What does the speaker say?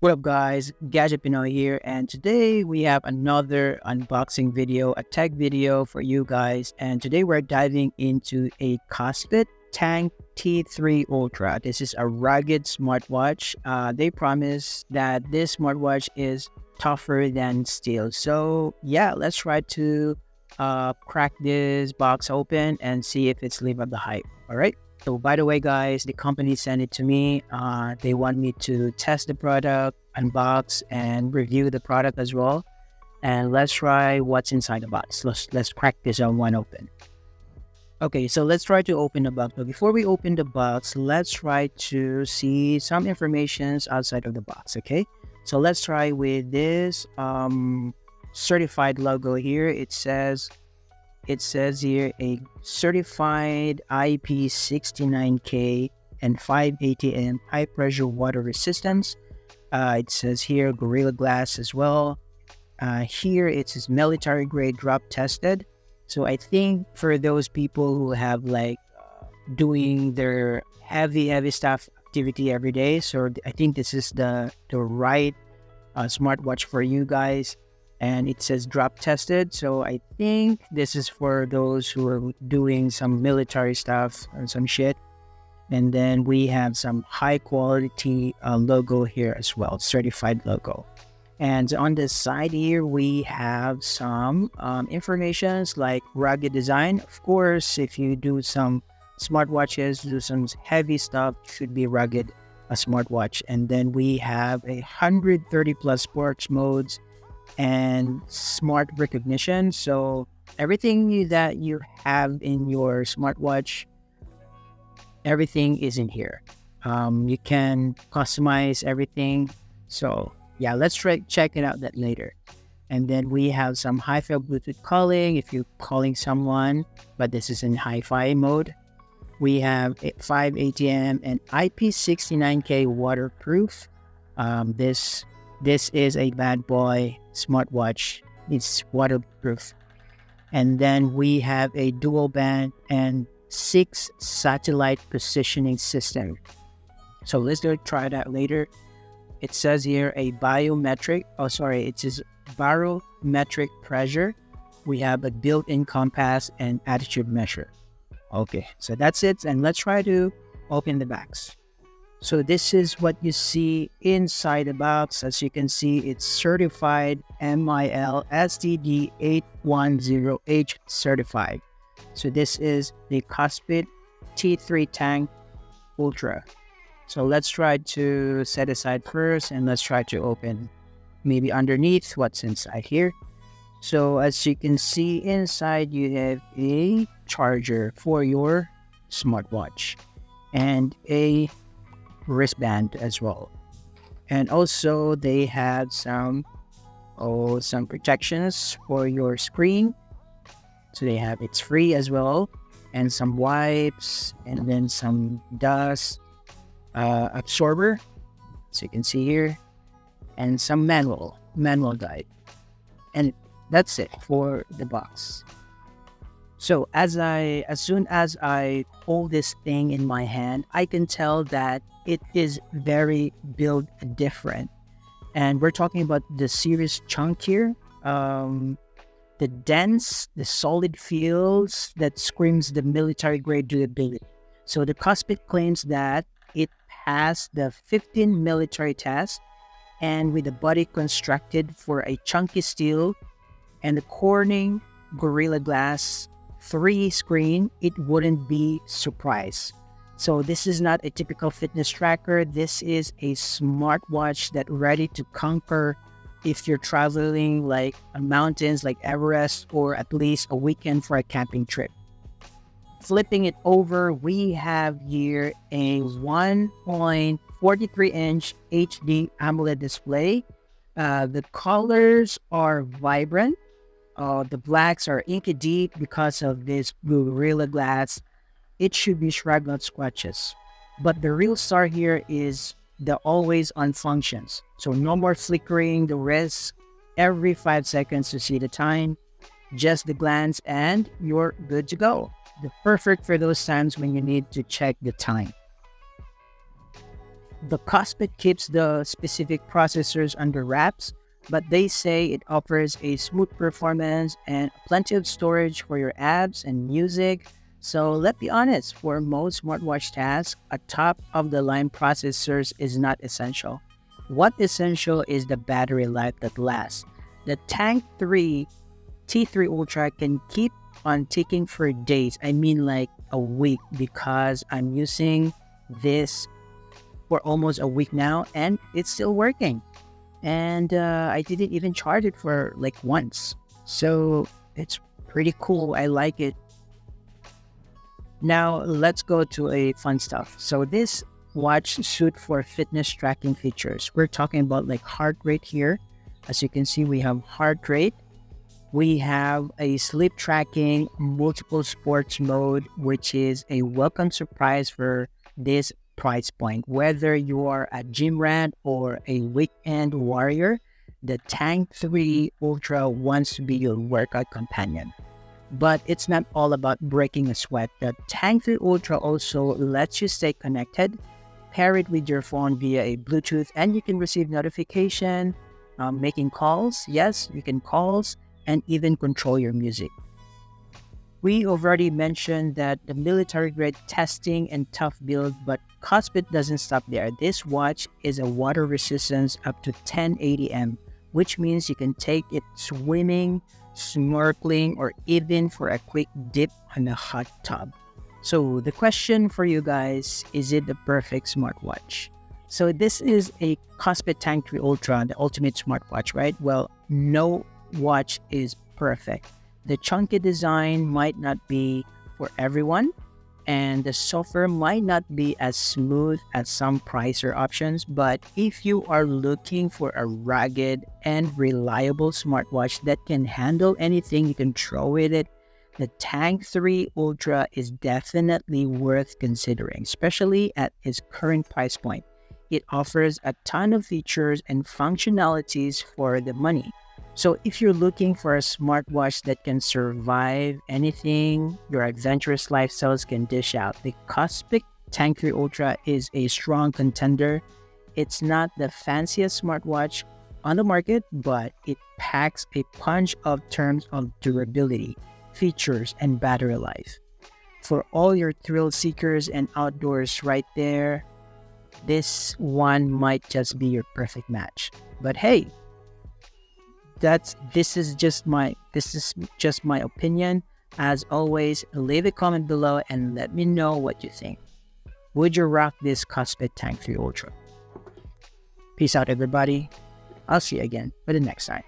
What up guys, Gadget Pinoy here, and today we have another unboxing video, a tech video for you guys. And today we're diving into a KOSPET Tank T3 Ultra. This is a rugged smartwatch. They promise that this smartwatch is tougher than steel. So yeah, let's try to crack this box open and see if it's live up the hype. All right. So by the way, guys, the company sent it to me. They want me to test the product, unbox, and review the product as well. And let's try what's inside the box. Let's crack this one open. Okay, so let's try to open the box. But before we open the box, let's try to see some informations outside of the box. Okay, so let's try with this certified logo here. It says here a certified IP69K and 580 amp high pressure water resistance. It says here Gorilla Glass as well. Here it says military grade drop tested. So I think for those people who have like doing their heavy stuff activity every day, so I think this is the right smartwatch for you guys. And it says drop tested, so I think this is for those who are doing some military stuff or some shit. And then we have some high quality logo here as well, certified logo. And on the side here, we have some informations like rugged design. Of course, if you do some smartwatches, do some heavy stuff, it should be rugged, a smartwatch. And then we have 130 plus sports modes and smart recognition. So everything that you have in your smartwatch, everything is in here. You can customize everything. So yeah, let's check it out that later. And then we have some hi-fi Bluetooth calling if you're calling someone, but this is in hi-fi mode. We have 5 ATM and IP69K waterproof. This is a bad boy smartwatch. It's waterproof. And then we have a dual band and 6 satellite positioning system. So let's go try that later. It says here it says barometric pressure. We have a built-in compass and attitude measure. Okay, so that's it. And let's try to open the box. So this is what you see inside the box. As you can see, it's certified MIL STD 810H certified. So this is the KOSPET T3 Tank Ultra. So let's try to set aside first and let's try to open maybe underneath what's inside here. So as you can see inside, you have a charger for your smartwatch and a wristband as well. And also they have some protections for your screen. So they have it's free as well, and some wipes, and then some dust absorber, so you can see here, and some manual guide. And that's it for the box. So as soon as I hold this thing in my hand, I can tell that it is very built different. And we're talking about the serious chunk here. The dense, the solid feels that screams the military grade durability. So the KOSPET claims that it passed the 15 military test, and with the body constructed for a chunky steel and the Corning Gorilla Glass 3 screen, it wouldn't be surprised. So this is not a typical fitness tracker. This is a smartwatch that ready to conquer if you're traveling like mountains like Everest, or at least a weekend for a camping trip. Flipping it over, we have here a 1.43-inch HD AMOLED display. The colors are vibrant. The blacks are inky deep because of this Gorilla Glass. It should be shrugged on scratches. But the real star here is the always on functions. So no more flickering the wrist every 5 seconds to see the time. Just the glance and you're good to go. The perfect for those times when you need to check the time. The KOSPET keeps the specific processors under wraps, but they say it offers a smooth performance and plenty of storage for your apps and music. So let's be honest, for most smartwatch tasks, a top-of-the-line processors is not essential. What essential is the battery life that lasts. The Tank 3 T3 Ultra can keep on ticking for days. I mean like a week, because I'm using this for almost a week now and it's still working. And I didn't even charge it for like once. So it's pretty cool. I like it. Now let's go to a fun stuff. So this watch suit for fitness tracking features. We're talking about like heart rate here. As you can see, we have heart rate. We have a sleep tracking, multiple sports mode, which is a welcome surprise for this price point. Whether you are a gym rat or a weekend warrior, the Tank 3 Ultra wants to be your workout companion. But it's not all about breaking a sweat. The Tank 3 Ultra also lets you stay connected. Pair it with your phone via a Bluetooth and you can receive notification, making calls. Yes, you can calls and even control your music. We already mentioned that the military-grade testing and tough build, but KOSPET doesn't stop there. This watch is a water resistance up to 1080 m, which means you can take it swimming, snorkeling, or even for a quick dip on a hot tub. So the question for you guys, is it the perfect smartwatch? So this is a KOSPET Tank 3 Ultra, the ultimate smartwatch, right? Well, no watch is perfect. The chunky design might not be for everyone, and the software might not be as smooth as some pricier options, but if you are looking for a rugged and reliable smartwatch that can handle anything you can throw at it, the Tank 3 Ultra is definitely worth considering, especially at its current price point. It offers a ton of features and functionalities for the money. So if you're looking for a smartwatch that can survive anything your adventurous lifestyles can dish out, the KOSPET Tank 3 Ultra is a strong contender. It's not the fanciest smartwatch on the market, but it packs a punch of terms of durability, features, and battery life. For all your thrill seekers and outdoors right there, this one might just be your perfect match. But hey, this is just my opinion. As always, leave a comment below and let me know what you think. Would you rock this KOSPET Tank 3 Ultra? Peace out, everybody. I'll see you again for the next time.